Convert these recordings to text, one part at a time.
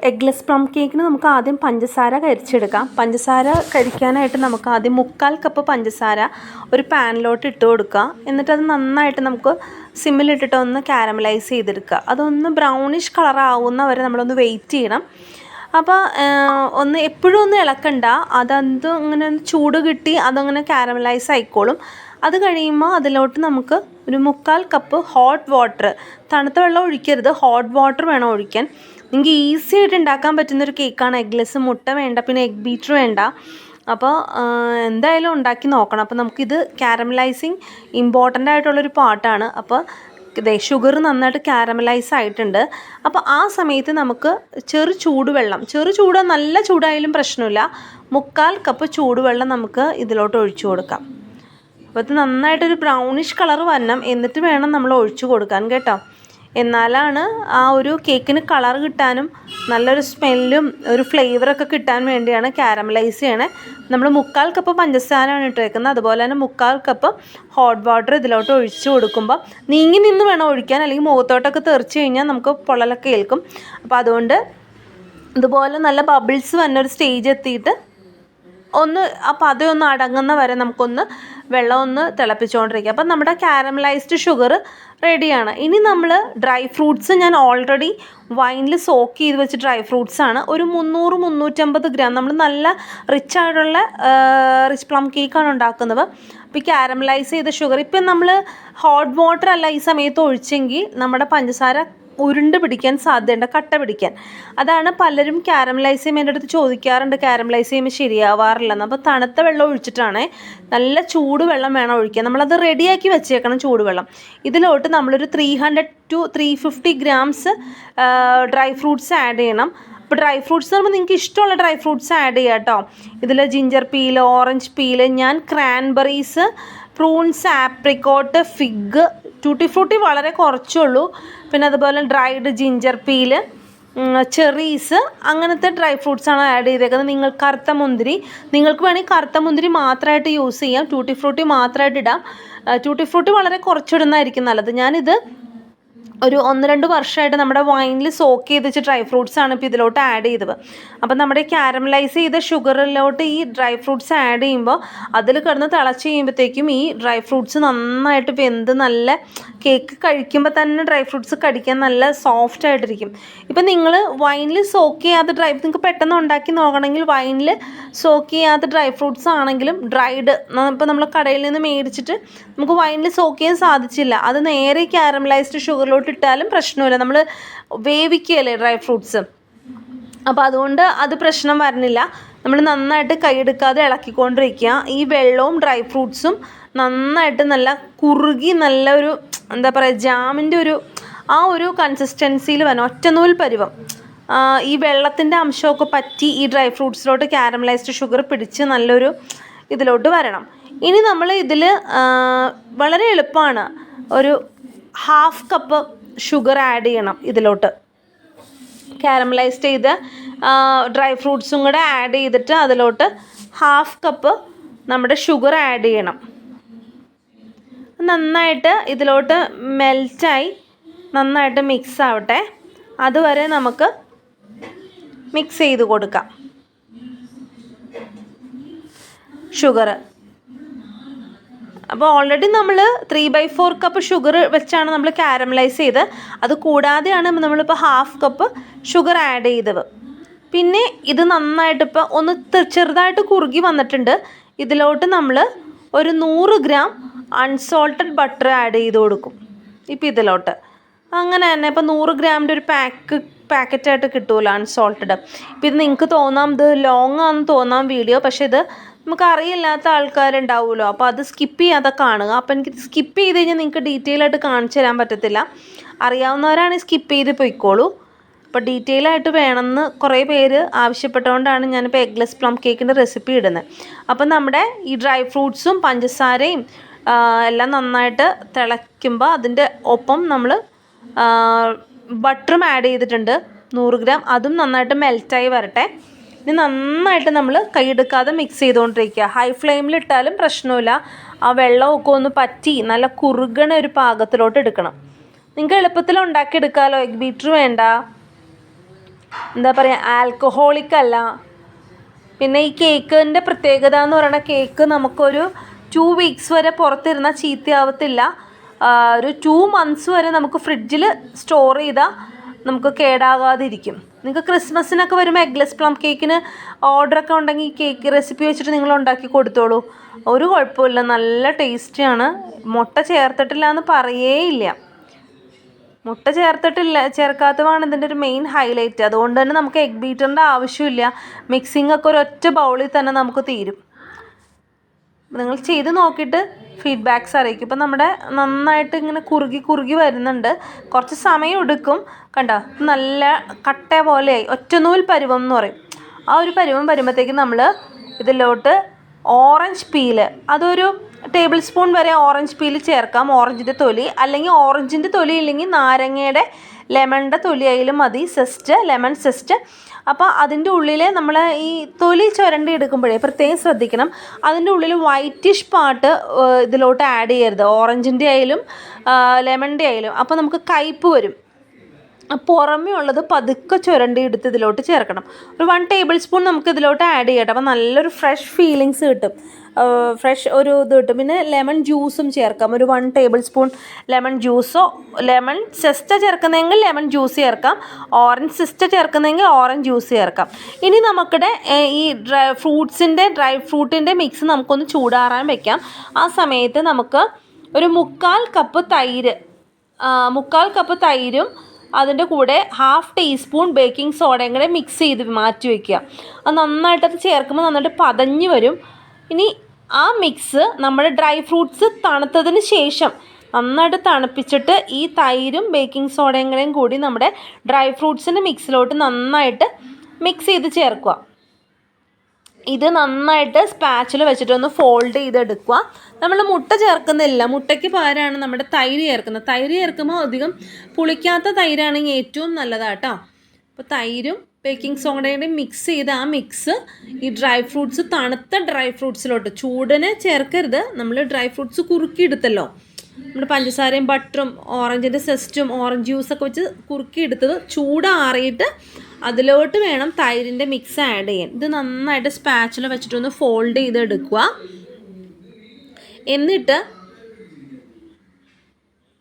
Eggless plum കേക്കിന് നമുക്ക് ആദ്യം പഞ്ചസാര കരിച്ചെടുക്കാം. പഞ്ചസാര കരിക്കാനായിട്ട് നമുക്ക് ആദ്യം 1/4 കപ്പ് പഞ്ചസാര ഒരു പാനിലോട്ട് ഇട്ട് കൊടുക്കുക. എന്നിട്ടത് നന്നായിട്ട് നമുക്ക് സിമ്മിലിട്ടിട്ട് ഒന്ന് കാരമലൈസ് ചെയ്തെടുക്കുക. അതൊന്ന് ബ്രൗണിഷ് കളർ ആവുന്ന വരെ നമ്മളൊന്ന് വെയിറ്റ് ചെയ്യണം. അപ്പോൾ എപ്പോഴും ഒന്ന് ഇളക്കണ്ട, അതെന്തോ ഇങ്ങനെ ചൂട് കിട്ടി അതങ്ങനെ കാരമലൈസ് ആയിക്കോളും. അത് കഴിയുമ്പോൾ അതിലോട്ട് നമുക്ക് ഒരു 1/4 കപ്പ് ഹോട്ട് വാട്ടർ, തണുത്ത വെള്ളം ഒഴിക്കരുത്, ഹോട്ട് വാട്ടർ വേണം ഒഴിക്കാൻ. നിങ്ങൾക്ക് ഈസി ആയിട്ട് ഉണ്ടാക്കാൻ പറ്റുന്നൊരു കേക്കാണ് എഗ്ലെസ്. മുട്ട വേണ്ട, പിന്നെ എഗ് ബീറ്റർ വേണ്ട. അപ്പോൾ എന്തായാലും ഉണ്ടാക്കി നോക്കണം. അപ്പോൾ നമുക്കിത് കാരമലൈസിങ് ഇമ്പോർട്ടൻ്റ് ആയിട്ടുള്ളൊരു പാർട്ടാണ്. അപ്പോൾ ഷുഗർ നന്നായിട്ട് കാരമലൈസ് ആയിട്ടുണ്ട്. അപ്പോൾ ആ സമയത്ത് നമുക്ക് ചെറു ചൂട് നല്ല ചൂടായാലും പ്രശ്നമില്ല, 1/4 കപ്പ് ചൂടുവെള്ളം നമുക്ക് ഇതിലോട്ട് ഒഴിച്ചു കൊടുക്കാം. അപ്പോൾ ഇത് നന്നായിട്ടൊരു ബ്രൗണിഷ് കളർ വരണം, എന്നിട്ട് വേണം നമ്മൾ ഒഴിച്ചു കൊടുക്കാൻ കേട്ടോ. എന്നാലാണ് ആ ഒരു കേക്കിന് കളർ കിട്ടാനും നല്ലൊരു സ്മെല്ലും ഒരു ഫ്ലേവറൊക്കെ കിട്ടാൻ വേണ്ടിയാണ് കാരമലൈസ് ചെയ്യണേ. നമ്മൾ 1/4 കപ്പ് പഞ്ചസാരയാണ് ഇട്ടേക്കുന്നത്. അതുപോലെ തന്നെ 1/4 കപ്പ് ഹോട്ട് വാട്ടർ ഇതിലോട്ട് ഒഴിച്ചു കൊടുക്കുമ്പോൾ നീങ്ങി നിന്ന് വേണം ഒഴിക്കാൻ, അല്ലെങ്കിൽ മുഖത്തോട്ടൊക്കെ തെറിച്ച് കഴിഞ്ഞാൽ നമുക്ക് പൊള്ളലൊക്കെ ഏൽക്കും. അപ്പോൾ അതുകൊണ്ട് ഇതുപോലെ നല്ല ബബിൾസ് വന്നൊരു സ്റ്റേജ് എത്തിയിട്ട് അപ്പോൾ അതൊന്ന് അടങ്ങുന്ന വരെ നമുക്കൊന്ന് വെള്ളം ഒന്ന് തിളപ്പിച്ചുകൊണ്ടിരിക്കുക. അപ്പം നമ്മുടെ കാരമലൈസ്ഡ് ഷുഗർ റെഡിയാണ്. ഇനി നമ്മൾ ഡ്രൈ ഫ്രൂട്ട്സ്, ഞാൻ ഓൾറെഡി വൈനിൽ സോക്ക് ചെയ്ത് വെച്ച ഡ്രൈ ഫ്രൂട്ട്സാണ്. ഒരു 300-350 ഗ്രാം. നമ്മൾ നല്ല റിച്ച് ആയിട്ടുള്ള റിച്ച് പ്ലം കേക്കാണ് ഉണ്ടാക്കുന്നത്. അപ്പോൾ ഈ കാരമലൈസ് ചെയ്ത ഷുഗർ ഇപ്പം നമ്മൾ ഹോട്ട് വാട്ടർ അല്ല ഈ സമയത്ത് ഒഴിച്ചെങ്കിൽ നമ്മുടെ പഞ്ചസാര ഉരുണ്ട് പിടിക്കാൻ സാധ്യതയുണ്ട്, കട്ട പിടിക്കാൻ. അതാണ് പലരും കാരമലൈസ് ചെയ്യുമ്പോൾ എൻ്റെ അടുത്ത് ചോദിക്കാറുണ്ട്, കാരമലൈസ് ചെയ്യുമ്പോൾ ശരിയാവാറില്ലെന്ന്. അപ്പോൾ തണുത്ത വെള്ളം ഒഴിച്ചിട്ടാണ്, നല്ല ചൂടുവെള്ളം വേണം ഒഴിക്കാൻ. നമ്മളത് റെഡിയാക്കി വെച്ചേക്കണം ചൂടുവെള്ളം. ഇതിലോട്ട് നമ്മളൊരു 300-350 ഗ്രാംസ് ഡ്രൈ ഫ്രൂട്ട്സ് ആഡ് ചെയ്യണം. അപ്പോൾ ഡ്രൈ ഫ്രൂട്ട്സ് നമ്മൾ നിങ്ങൾക്ക് ഇഷ്ടമുള്ള ഡ്രൈ ഫ്രൂട്ട്സ് ആഡ് ചെയ്യുക കേട്ടോ. ഇതിൽ ജിഞ്ചർ പീൽ, ഓറഞ്ച് പീൽ, ഞാൻ cranberries, prunes, apricot, fig, tutti frutti വളരെ കുറച്ചുള്ളൂ, പിന്നെ അതുപോലെ ഡ്രൈഡ് ജിഞ്ചർ പീൽ, ചെറീസ്, അങ്ങനത്തെ ഡ്രൈ ഫ്രൂട്ട്സാണ് ആഡ് ചെയ്തേക്കുന്നത്. കറുത്ത മുന്തിരി, നിങ്ങൾക്ക് വേണമെങ്കിൽ കറുത്ത മുന്തിരി മാത്രമായിട്ട് യൂസ് ചെയ്യാം, ടൂട്ടി ഫ്രൂട്ടി മാത്രമായിട്ട് ഇടാം. ടൂട്ടി ഫ്രൂട്ടി വളരെ കുറച്ചിടുന്നതായിരിക്കും നല്ലത്. ഞാനിത് ഒരു 1-2 വർഷമായിട്ട് നമ്മുടെ വൈനിൽ സോക്ക് ചെയ്ത് വെച്ച ഡ്രൈ ഫ്രൂട്ട്സാണ് ഇപ്പോൾ ഇതിലോട്ട് ആഡ് ചെയ്തത്. അപ്പം നമ്മുടെ കാരമലൈസ് ചെയ്ത ഷുഗറിലോട്ട് ഈ ഡ്രൈ ഫ്രൂട്ട്സ് ആഡ് ചെയ്യുമ്പോൾ അതിൽ കിടന്ന് തിളച്ച് കഴിയുമ്പോഴത്തേക്കും ഈ ഡ്രൈ ഫ്രൂട്ട്സ് നന്നായിട്ട് വെന്ത് നല്ല കേക്ക് കഴിക്കുമ്പോൾ തന്നെ ഡ്രൈ ഫ്രൂട്ട്സ് കടിക്കാൻ നല്ല സോഫ്റ്റ് ആയിട്ടിരിക്കും. ഇപ്പം നിങ്ങൾ വൈനിൽ സോക്ക് ചെയ്യാത്ത നിങ്ങൾക്ക് പെട്ടെന്ന് ഉണ്ടാക്കി നോക്കണമെങ്കിൽ വൈനിൽ സോക്ക് ചെയ്യാത്ത ഡ്രൈ ഫ്രൂട്ട്സ് ആണെങ്കിലും ഡ്രൈഡ്, ഇപ്പോൾ നമ്മൾ കടയിൽ നിന്ന് മേടിച്ചിട്ട് നമുക്ക് വൈനിൽ സോക്ക് ചെയ്യാൻ സാധിച്ചില്ല, അത് നേരെ കാരമലൈസ്ഡ് ഷുഗറിലോട്ട് ഇട്ടാലും പ്രശ്നമില്ല. നമ്മൾ വേവിക്കുകയല്ലേ ഡ്രൈ ഫ്രൂട്ട്സ്, അപ്പോൾ അതുകൊണ്ട് അത് പ്രശ്നം വരുന്നില്ല. നമ്മൾ നന്നായിട്ട് കൈയെടുക്കാതെ ഇളക്കിക്കൊണ്ടിരിക്കുക. ഈ വെള്ളവും ഡ്രൈ ഫ്രൂട്ട്സും നന്നായിട്ട് നല്ല കുറുകി നല്ലൊരു എന്താ പറയുക, ജാമിൻ്റെ ഒരു കൺസിസ്റ്റൻസിയിൽ വരണം, ഒറ്റനൂൽ പരുവം. ഈ വെള്ളത്തിൻ്റെ അംശമൊക്കെ പറ്റി ഈ ഡ്രൈ ഫ്രൂട്ട്സിലോട്ട് കാരമലൈസ്ഡ് ഷുഗർ പിടിച്ച് നല്ലൊരു ഇതിലോട്ട് വരണം. ഇനി നമ്മൾ ഇതിൽ വളരെ എളുപ്പമാണ്, ഒരു 1/2 കപ്പ് ഷുഗർ ആഡ് ചെയ്യണം ഇതിലോട്ട്. കാരമലൈസ് ചെയ്ത് ഡ്രൈ ഫ്രൂട്ട്സും കൂടെ ആഡ് ചെയ്തിട്ട് അതിലോട്ട് 1/2 കപ്പ് നമ്മുടെ ഷുഗർ ആഡ് ചെയ്യണം. നന്നായിട്ട് ഇതിലോട്ട് മെൽറ്റായി നന്നായിട്ട് മിക്സ് ആവട്ടെ, അതുവരെ നമുക്ക് മിക്സ് ചെയ്ത് കൊടുക്കാം ഷുഗർ. അപ്പോൾ ഓൾറെഡി നമ്മൾ 3/4 കപ്പ് ഷുഗർ വെച്ചാണ് നമ്മൾ കാരമലൈസ് ചെയ്ത്, അത് കൂടാതെയാണ് നമ്മളിപ്പോൾ 1/2 കപ്പ് ഷുഗർ ആഡ് ചെയ്തത്. പിന്നെ ഇത് നന്നായിട്ട് ഇപ്പോൾ ഒന്ന് ചെറുതായിട്ട് കുറുകി വന്നിട്ടുണ്ട്. ഇതിലോട്ട് നമ്മൾ ഒരു 100 ഗ്രാം അൺസോൾട്ടഡ് ബട്ടർ ആഡ് ചെയ്ത് കൊടുക്കും. ഇപ്പോൾ ഇതിലോട്ട് അങ്ങനെ തന്നെ ഇപ്പോൾ 100 ഗ്രാമിൻ്റെ ഒരു പാക്കറ്റായിട്ട് കിട്ടുമല്ലോ അൺസോൾട്ടഡ്. ഇപ്പോൾ ഇത് നിങ്ങൾക്ക് തോന്നാം ഇത് ലോങ് ആണെന്ന് തോന്നാം വീഡിയോ, പക്ഷേ ഇത് നമുക്ക് അറിയില്ലാത്ത ആൾക്കാരുണ്ടാവുമല്ലോ, അപ്പോൾ അത് സ്കിപ്പ് ചെയ്യാതെ കാണുക. അപ്പോൾ എനിക്ക് സ്കിപ്പ് ചെയ്ത് കഴിഞ്ഞാൽ നിങ്ങൾക്ക് ഡീറ്റെയിൽ ആയിട്ട് കാണിച്ചു തരാൻ പറ്റത്തില്ല. അറിയാവുന്നവരാണെങ്കിൽ സ്കിപ്പ് ചെയ്ത് പോയിക്കോളൂ. അപ്പോൾ ഡീറ്റെയിൽ ആയിട്ട് വേണമെന്ന് കുറേ പേര് ആവശ്യപ്പെട്ടുകൊണ്ടാണ് ഞാനിപ്പോൾ എഗ്ലെസ് പ്ലം കേക്കിൻ്റെ റെസിപ്പി ഇടുന്നത്. അപ്പം നമ്മുടെ ഈ ഡ്രൈ ഫ്രൂട്ട്സും പഞ്ചസാരയും എല്ലാം നന്നായിട്ട് തിളയ്ക്കുമ്പോൾ അതിൻ്റെ ഒപ്പം നമ്മൾ ബട്ടറും ആഡ് ചെയ്തിട്ടുണ്ട് 100 ഗ്രാം. അതും നന്നായിട്ട് മെൽറ്റായി വരട്ടെ. ഇനി നന്നായിട്ട് നമ്മൾ കൈയെടുക്കാതെ മിക്സ് ചെയ്തുകൊണ്ടിരിക്കുക. ഹൈ ഫ്ലെയിമിലിട്ടാലും പ്രശ്നമില്ല, ആ വെള്ളമൊക്കെ ഒന്ന് പറ്റി നല്ല കുറുകണ ഒരു പാകത്തിലോട്ട് എടുക്കണം. നിങ്ങൾക്ക് എളുപ്പത്തിൽ ഉണ്ടാക്കിയെടുക്കാമല്ലോ, എഗ് ബീറ്റർ വേണ്ട. എന്താ പറയുക, ആൽക്കഹോളിക് അല്ല. പിന്നെ ഈ കേക്കിൻ്റെ പ്രത്യേകത എന്ന് പറയുന്നത് കേക്ക് നമുക്കൊരു 2 വീക്സ് വരെ പുറത്തിരുന്നാൽ ചീത്തയാവത്തില്ല. ഒരു 2 മന്ത്സ് വരെ നമുക്ക് ഫ്രിഡ്ജിൽ സ്റ്റോർ ചെയ്താൽ നമുക്ക് കേടാകാതിരിക്കും. നിങ്ങൾക്ക് ക്രിസ്മസിനൊക്കെ വരുമ്പോൾ എഗ്ലെസ് പ്ലം കേക്കിന് ഓർഡറൊക്കെ ഉണ്ടെങ്കിൽ ഈ കേക്ക് റെസിപ്പി വെച്ചിട്ട് നിങ്ങൾ ഉണ്ടാക്കി കൊടുത്തോളൂ. ഒരു കുഴപ്പമില്ല, നല്ല ടേസ്റ്റിയാണ്. മുട്ട ചേർത്തിട്ടില്ല എന്ന് പറയേയില്ല. മുട്ട ചേർക്കാത്തതാണ് ഇതിൻ്റെ ഒരു മെയിൻ ഹൈലൈറ്റ്. അതുകൊണ്ട് തന്നെ നമുക്ക് എഗ് ബീറ്ററിൻ്റെ ആവശ്യമില്ല. മിക്സിംഗ് ഒക്കെ ഒരൊറ്റ ബൗളിൽ തന്നെ നമുക്ക് തീരും. നിങ്ങൾ ചെയ്ത് നോക്കിയിട്ട് ഫീഡ്ബാക്ക്സ് അറിയിക്കും. ഇപ്പം നമ്മുടെ നന്നായിട്ട് ഇങ്ങനെ കുറുകി വരുന്നുണ്ട്. കുറച്ച് സമയം എടുക്കും. കണ്ടോ, നല്ല കട്ട പോലെയായി. ഒറ്റനൂൽ പരുവം എന്ന് പറയും. ആ ഒരു പരുവം വരുമ്പോഴത്തേക്കും നമ്മൾ ഇതിലോട്ട് ഓറഞ്ച് പീല്, അതൊരു ടേബിൾ സ്പൂൺ വരെ ഓറഞ്ച് പീല് ചേർക്കാം. ഓറഞ്ചിൻ്റെ തൊലി, അല്ലെങ്കിൽ ഓറഞ്ചിൻ്റെ തൊലി ഇല്ലെങ്കിൽ നാരങ്ങയുടെ ലെമണിൻ്റെ തൊലി ആയാലും മതി. Lemon zest. അപ്പോൾ അതിൻ്റെ ഉള്ളിൽ നമ്മൾ ഈ തൊലി ചുരണ്ടി എടുക്കുമ്പോഴേ പ്രത്യേകം ശ്രദ്ധിക്കണം. അതിൻ്റെ ഉള്ളിൽ വൈറ്റിഷ് പാർട്ട് ഇതിലോട്ട് ആഡ് ചെയ്യരുത്, ഓറഞ്ചിൻ്റെ ആയാലും ലെമണിൻ്റെ ആയാലും. അപ്പോൾ നമുക്ക് കയ്പ്പ് വരും. പുറമേ ഉള്ളത് പതുക്കെ ചുരണ്ടി എടുത്ത് ഇതിലോട്ട് ചേർക്കണം. ഒരു 1 ടേബിൾ സ്പൂൺ നമുക്ക് ഇതിലോട്ട് ആഡ് ചെയ്യട്ടെ. അപ്പോൾ നല്ലൊരു ഫ്രഷ് ഫീലിങ്സ് കിട്ടും, ഫ്രഷ് ഒരു ഇത് കിട്ടും. പിന്നെ ലെമൺ ജ്യൂസും ചേർക്കാം. ഒരു 1 ടേബിൾ സ്പൂൺ ലെമൺ ജ്യൂസോ, ലെമൺ സെസ്റ്റ ചേർക്കുന്നതെങ്കിൽ ലെമൺ ജ്യൂസ് ചേർക്കാം. ഓറഞ്ച് സെസ്റ്റ ചേർക്കുന്നതെങ്കിൽ ഓറഞ്ച് ജ്യൂസ് ചേർക്കാം. ഇനി നമുക്കിടെ ഈ ഡ്രൈ ഫ്രൂട്ടിൻ്റെ മിക്സ് നമുക്കൊന്ന് ചൂടാറാൻ വെക്കാം. ആ സമയത്ത് നമുക്ക് ഒരു 1/4 കപ്പ് തൈരും അതിൻ്റെ കൂടെ 1/2 ടീസ്പൂൺ ബേക്കിംഗ് സോഡയും കൂടെ മിക്സ് ചെയ്ത് മാറ്റി വയ്ക്കുക. അത് നന്നായിട്ടത് ചേർക്കുമ്പോൾ നന്നായിട്ട് പതഞ്ഞ് വരും. ഇനി ആ മിക്സ് നമ്മുടെ ഡ്രൈ ഫ്രൂട്ട്സ് തണുത്തതിന് ശേഷം നന്നായിട്ട് തണുപ്പിച്ചിട്ട് ഈ തൈരും ബേക്കിംഗ് സോഡയും കൂടി നമ്മുടെ ഡ്രൈ ഫ്രൂട്ട്സിൻ്റെ മിക്സിലോട്ട് നന്നായിട്ട് മിക്സ് ചെയ്ത് ചേർക്കുക. ഇത് നന്നായിട്ട് സ്പാച്ചിൽ വെച്ചിട്ടൊന്ന് ഫോൾഡ് ചെയ്തെടുക്കുക. നമ്മൾ മുട്ട ചേർക്കുന്നില്ല, മുട്ടയ്ക്ക് പകരമാണ് നമ്മുടെ തൈര് ചേർക്കുന്നത്. തൈര് ചേർക്കുമ്പോൾ അധികം പുളിക്കാത്ത തൈരാണെങ്കിൽ ഏറ്റവും നല്ലതാട്ടോ. അപ്പോൾ തൈരും ബേക്കിംഗ് സോഡയും മിക്സ് ചെയ്ത് ആ മിക്സ് ഈ തണുത്ത ഡ്രൈ ഫ്രൂട്ട്സിലോട്ട്, ചൂടിന് ചേർക്കരുത്. നമ്മൾ ഡ്രൈ ഫ്രൂട്ട്സ് കുറുക്കിയെടുത്തല്ലോ, നമ്മുടെ പഞ്ചസാരയും ബട്ടറും ഓറഞ്ചിൻ്റെ സെസ്റ്റും ഓറഞ്ച് ജ്യൂസൊക്കെ വെച്ച് കുറുക്കിയെടുത്തത് ചൂടാറിയിട്ട് അതിലോട്ട് വേണം തൈരിൻ്റെ മിക്സ് ആഡ് ചെയ്യാൻ. ഇത് നന്നായിട്ട് സ്പാച്ചിൽ വെച്ചിട്ടൊന്ന് ഫോൾഡ് ചെയ്തെടുക്കുക. എന്നിട്ട്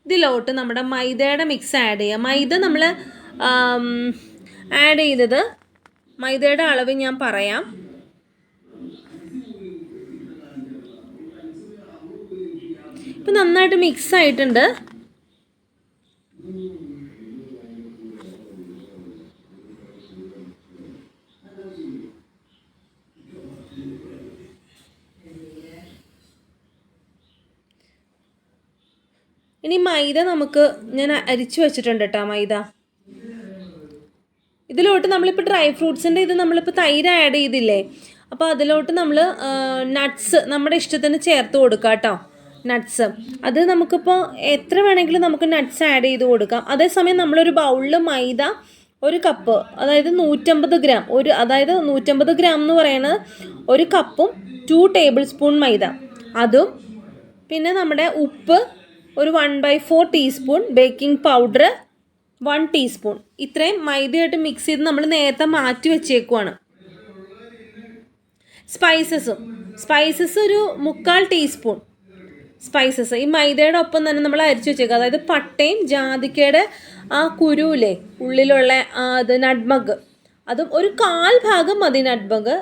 ഇതിലോട്ട് നമ്മുടെ മൈദയുടെ മിക്സ് ആഡ് ചെയ്യുക. മൈദ നമ്മൾ ആഡ് ചെയ്തത്, മൈദയുടെ അളവ് ഞാൻ പറയാം. ഇപ്പം നന്നായിട്ട് മിക്സ് ആയിട്ടുണ്ട്. ഇനി മൈദ ഞാൻ അരിച്ചു വെച്ചിട്ടുണ്ട് കേട്ടോ. മൈദ ഇതിലോട്ട് നമ്മളിപ്പോൾ ഡ്രൈ ഫ്രൂട്ട്സിൻ്റെ നമ്മളിപ്പോൾ തൈര് ആഡ് ചെയ്തില്ലേ, അപ്പോൾ അതിലോട്ട് നമ്മൾ നട്ട്സ് നമ്മുടെ ഇഷ്ടത്തിന് ചേർത്ത് കൊടുക്കാം കേട്ടോ. നട്ട്സ് അത് നമുക്കിപ്പോൾ എത്ര വേണമെങ്കിലും നമുക്ക് നട്ട്സ് ആഡ് ചെയ്ത് കൊടുക്കാം. അതേസമയം നമ്മളൊരു ബൗളിൽ മൈദ 1 കപ്പ്, അതായത് 150 ഗ്രാം, അതായത് 150 ഗ്രാം എന്ന് പറയുന്നത് 1 കപ്പും 2 ടേബിൾ സ്പൂൺ മൈദ, അതും പിന്നെ നമ്മുടെ ഉപ്പ് ഒരു 1/4 ടീസ്പൂൺ, ബേക്കിംഗ് പൗഡർ 1 ടീസ്പൂൺ, ഇത്രയും മൈദയായിട്ട് മിക്സ് ചെയ്ത് നമ്മൾ നേരത്തെ മാറ്റി വെച്ചേക്കുവാണ്. സ്പൈസസ് ഒരു 1/4 ടീസ്പൂൺ സ്പൈസസ് ഈ മൈദയുടെ ഒപ്പം തന്നെ നമ്മൾ അരിച്ചു വെച്ചേക്കുക. അതായത് പട്ടയും ജാതിക്കയുടെ ആ കുരുവില്ലേ ഉള്ളിലുള്ള അത് നട്ട്മഗ്, അതും ഒരു 1/4 ഭാഗം മതി നട്ട്മഗ്.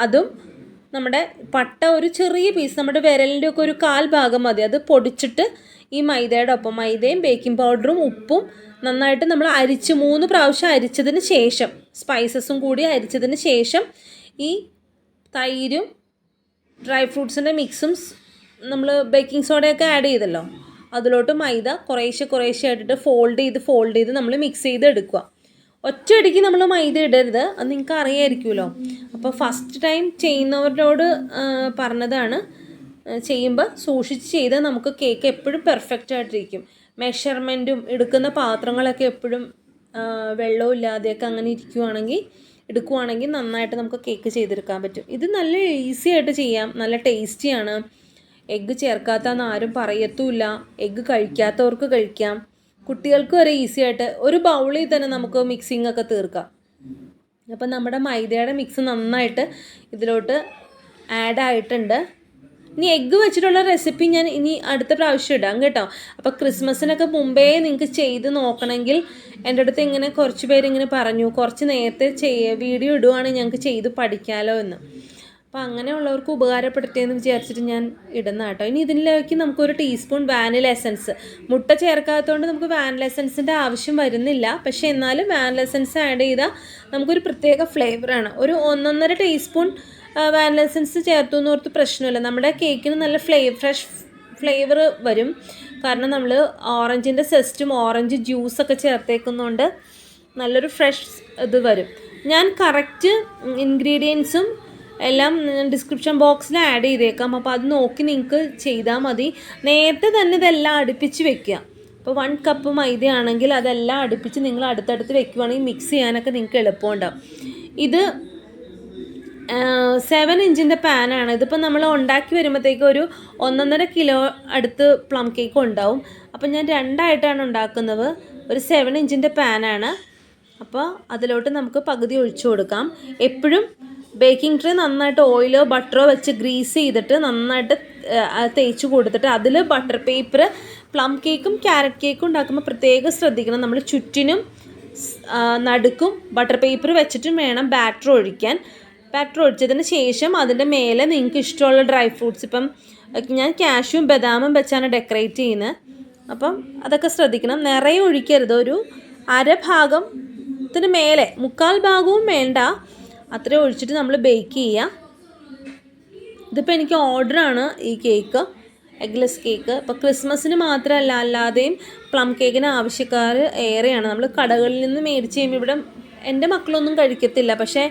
അതും നമ്മുടെ പട്ട ഒരു ചെറിയ പീസ്, നമ്മുടെ വിരലിൻ്റെ ഒക്കെ ഒരു 1/4 ഭാഗം മതി. അത് പൊടിച്ചിട്ട് ഈ മൈദയുടെ ഒപ്പം മൈദയും ബേക്കിംഗ് പൗഡറും ഉപ്പും നന്നായിട്ട് നമ്മൾ 3 പ്രാവശ്യം അരിച്ചതിന് ശേഷം, സ്പൈസസും കൂടി അരിച്ചതിന് ശേഷം ഈ തൈരും ഡ്രൈ ഫ്രൂട്ട്സിൻ്റെ മിക്സും നമ്മൾ ബേക്കിംഗ് സോഡയൊക്കെ ആഡ് ചെയ്തല്ലോ, അതിലോട്ട് മൈദ കുറേശ്ശെ ആയിട്ടിട്ട് ഫോൾഡ് ചെയ്ത് നമ്മൾ മിക്സ് ചെയ്ത് എടുക്കുക. ഒറ്റയടിക്ക് നമ്മൾ മൈദ ഇടരുത്, അത് നിങ്ങൾക്ക് അറിയാമായിരിക്കുമല്ലോ. അപ്പോൾ ഫസ്റ്റ് ടൈം ചെയ്യുന്നവരോട് പറഞ്ഞതാണ്, ചെയ്യുമ്പോൾ സൂക്ഷിച്ച് ചെയ്താൽ നമുക്ക് കേക്ക് എപ്പോഴും പെർഫെക്റ്റ് ആയിട്ടിരിക്കും. മെഷർമെൻറ്റും എടുക്കുന്ന പാത്രങ്ങളൊക്കെ എപ്പോഴും വെള്ളവും ഇല്ലാതെയൊക്കെ അങ്ങനെ എടുക്കുവാണെങ്കിൽ നന്നായിട്ട് നമുക്ക് കേക്ക് ചെയ്തെടുക്കാൻ പറ്റും. ഇത് നല്ല ഈസി ആയിട്ട് ചെയ്യാം, നല്ല ടേസ്റ്റിയാണ്. എഗ്ഗ് ചേർക്കാത്തതെന്ന് ആരും പറയത്തുമില്ല. എഗ്ഗ് കഴിക്കാത്തവർക്ക് കഴിക്കാം, കുട്ടികൾക്ക് വരെ ഈസി ആയിട്ട് ഒരു ബൗളിൽ തന്നെ നമുക്ക് മിക്സിംഗ് ഒക്കെ തീർക്കാം. അപ്പോൾ നമ്മുടെ മൈദയുടെ മിക്സ് നന്നായിട്ട് ഇതിലോട്ട് ആഡ് ആയിട്ടുണ്ട്. ഇനി എഗ്ഗ് വെച്ചിട്ടുള്ള റെസിപ്പി ഞാൻ ഇനി അടുത്ത പ്രാവശ്യം ഇടാം കേട്ടോ. അപ്പോൾ ക്രിസ്മസിനൊക്കെ മുമ്പേ നിങ്ങൾക്ക് ചെയ്ത് നോക്കണമെങ്കിൽ എൻ്റെ അടുത്ത് ഇങ്ങനെ കുറച്ച് പേരിങ്ങനെ പറഞ്ഞു, കുറച്ച് നേരത്തെ വീഡിയോ ഇടുവാണെങ്കിൽ ഞങ്ങൾക്ക് ചെയ്ത് പഠിക്കാമല്ലോ എന്ന്. അപ്പോൾ അങ്ങനെയുള്ളവർക്ക് ഉപകാരപ്പെടുത്തിയെന്ന് വിചാരിച്ചിട്ട് ഞാൻ ഇടുന്ന കേട്ടോ. ഇനി ഇതിലേക്ക് നമുക്കൊരു ടീസ്പൂൺ വാനില എസൻസ്, മുട്ട ചേർക്കാത്തതുകൊണ്ട് നമുക്ക് വാനില എസൻസിൻ്റെ ആവശ്യം വരുന്നില്ല. പക്ഷേ എന്നാലും വാനില എസൻസ് ആഡ് ചെയ്താൽ നമുക്കൊരു പ്രത്യേക ഫ്ലേവറാണ്. ഒരു 1.5 ടീസ്പൂൺ വാനില എസൻസ് ചേർത്തു എന്ന് ഓർത്ത് പ്രശ്നമില്ല. നമ്മുടെ കേക്കിന് നല്ല ഫ്രഷ് ഫ്ലേവർ വരും. കാരണം നമ്മൾ ഓറഞ്ചിൻ്റെ സെസ്റ്റും ഓറഞ്ച് ജ്യൂസൊക്കെ ചേർത്തേക്കുന്നതുകൊണ്ട് നല്ലൊരു ഫ്രഷ് ഇത് വരും. ഞാൻ കറക്റ്റ് ഇൻഗ്രീഡിയൻസും എല്ലാം ഡിസ്ക്രിപ്ഷൻ ബോക്സിൽ ആഡ് ചെയ്തേക്കാം. അപ്പോൾ അത് നോക്കി നിങ്ങൾക്ക് ചെയ്താൽ മതി. നേരത്തെ തന്നെ ഇതെല്ലാം അടുപ്പിച്ച് വെക്കുക. ഇപ്പോൾ 1 കപ്പ് മൈദയാണെങ്കിൽ അതെല്ലാം അടുപ്പിച്ച് നിങ്ങൾ അടുത്തടുത്ത് വെക്കുകയാണെങ്കിൽ മിക്സ് ചെയ്യാനൊക്കെ നിങ്ങൾക്ക് എളുപ്പമുണ്ടാവും. ഇത് 7 ഇഞ്ചിൻ്റെ പാനാണ്. ഇതിപ്പോൾ നമ്മൾ ഉണ്ടാക്കി വരുമ്പോഴത്തേക്ക് ഒരു 1.5 കിലോ അടുത്ത് പ്ലം കേക്ക് ഉണ്ടാവും. അപ്പോൾ ഞാൻ 2ആയിട്ടാണ് ഉണ്ടാക്കുന്നത്. ഒരു 7 ഇഞ്ചിൻ്റെ പാനാണ്. അപ്പോൾ അതിലോട്ട് നമുക്ക് പകുതി ഒഴിച്ചു കൊടുക്കാം. എപ്പോഴും ബേക്കിംഗ് ട്രേ നന്നായിട്ട് ഓയിലോ ബട്ടറോ വെച്ച് ഗ്രീസ് ചെയ്തിട്ട് നന്നായിട്ട് തേച്ച് കൊടുത്തിട്ട് അതിൽ ബട്ടർ പേപ്പർ, പ്ലം കേക്കും ക്യാരറ്റ് കേക്കും ഉണ്ടാക്കുമ്പോൾ പ്രത്യേകം ശ്രദ്ധിക്കണം. നമ്മൾ ചുറ്റിനും നടുക്കും ബട്ടർ പേപ്പർ വെച്ചിട്ടും വേണം ബാറ്റർ ഒഴിക്കാൻ. ബാറ്റർ ഒഴിച്ചതിന് ശേഷം അതിൻ്റെ മേലെ നിങ്ങൾക്ക് ഇഷ്ടമുള്ള ഡ്രൈ ഫ്രൂട്ട്സ്, ഇപ്പം ഞാൻ കാഷ്യൂം ബദാമും വെച്ചാണ് ഡെക്കറേറ്റ് ചെയ്യുന്നത്. അപ്പം അതൊക്കെ ശ്രദ്ധിക്കണം. നിറയെ ഒഴിക്കരുത്. ഒരു അരഭാഗത്തിന് മേലെ, 1/4 ഭാഗവും വേണ്ട, അത്രയും ഒഴിച്ചിട്ട് നമ്മൾ ബേക്ക് ചെയ്യുക. ഇതിപ്പോൾ എനിക്ക് ഓർഡറാണ് ഈ കേക്ക്, എഗ്ലെസ് കേക്ക്. ഇപ്പോൾ ക്രിസ്മസിന് മാത്രമല്ല, അല്ലാതെയും പ്ലം കേക്കിന് ആവശ്യക്കാർ ഏറെയാണ്. നമ്മൾ കടകളിൽ നിന്ന് മേടിച്ച് കഴിയുമ്പോൾ ഇവിടെ എൻ്റെ മക്കളൊന്നും കഴിക്കത്തില്ല, പക്ഷേ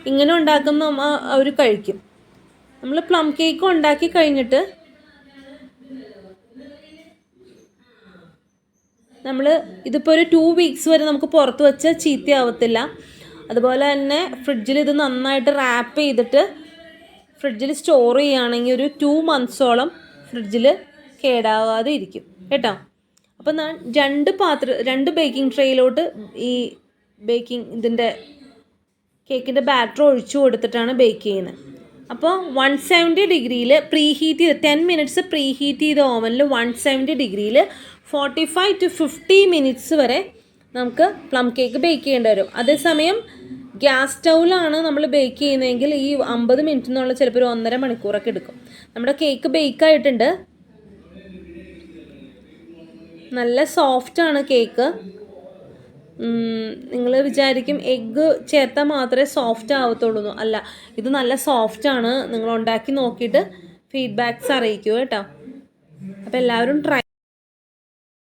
ഇങ്ങനെ ഉണ്ടാക്കുമ്പോൾ അവർ കഴിക്കും. നമ്മൾ പ്ലം കേക്ക് ഉണ്ടാക്കി കഴിഞ്ഞിട്ട് നമ്മൾ ഇതിപ്പോൾ ഒരു 2 വീക്സ് വരെ നമുക്ക് പുറത്ത് വെച്ചാൽ ചീത്തയാവത്തില്ല. അതുപോലെ തന്നെ ഫ്രിഡ്ജിൽ ഇത് നന്നായിട്ട് റാപ്പ് ചെയ്തിട്ട് ഫ്രിഡ്ജിൽ സ്റ്റോർ ചെയ്യുകയാണെങ്കിൽ ഒരു 2 മന്ത്സോളം ഫ്രിഡ്ജിൽ കേടാകാതെ ഇരിക്കും കേട്ടോ. അപ്പോൾ ഞാൻ 2 ബേക്കിംഗ് ട്രേയിലോട്ട് ഈ ഇതിൻ്റെ കേക്കിൻ്റെ ബാറ്റർ ഒഴിച്ചു കൊടുത്തിട്ടാണ് ബേക്ക് ചെയ്യുന്നത്. അപ്പോൾ 170 ഡിഗ്രിയിൽ പ്രീഹീറ്റ് ചെയ്ത് 10 മിനിറ്റ്സ് പ്രീഹീറ്റ് ചെയ്ത ഓവനിൽ 170 ഡിഗ്രിയിൽ 45 to 50 മിനിറ്റ്സ് വരെ നമുക്ക് പ്ലം കേക്ക് ബേക്ക് ചെയ്യേണ്ടി വരും. അതേസമയം ഗ്യാസ് സ്റ്റൗവിലാണ് നമ്മൾ ബേക്ക് ചെയ്യുന്നതെങ്കിൽ ഈ 50 മിനിറ്റ് എന്നുള്ള ചിലപ്പോൾ ഒരു 1.5 മണിക്കൂറൊക്കെ എടുക്കും. നമ്മുടെ കേക്ക് ബേക്കായിട്ടുണ്ട്. നല്ല സോഫ്റ്റാണ് കേക്ക്. നിങ്ങൾ വിചാരിക്കും എഗ്ഗ് ചേർത്താൽ മാത്രമേ സോഫ്റ്റ് ആവത്തുള്ളൂ. അല്ല, ഇത് നല്ല സോഫ്റ്റാണ്. നിങ്ങൾ ഉണ്ടാക്കി നോക്കിയിട്ട് ഫീഡ്ബാക്ക്സ് അറിയിക്കൂ കേട്ടോ. അപ്പോൾ എല്ലാവരും ട്രൈ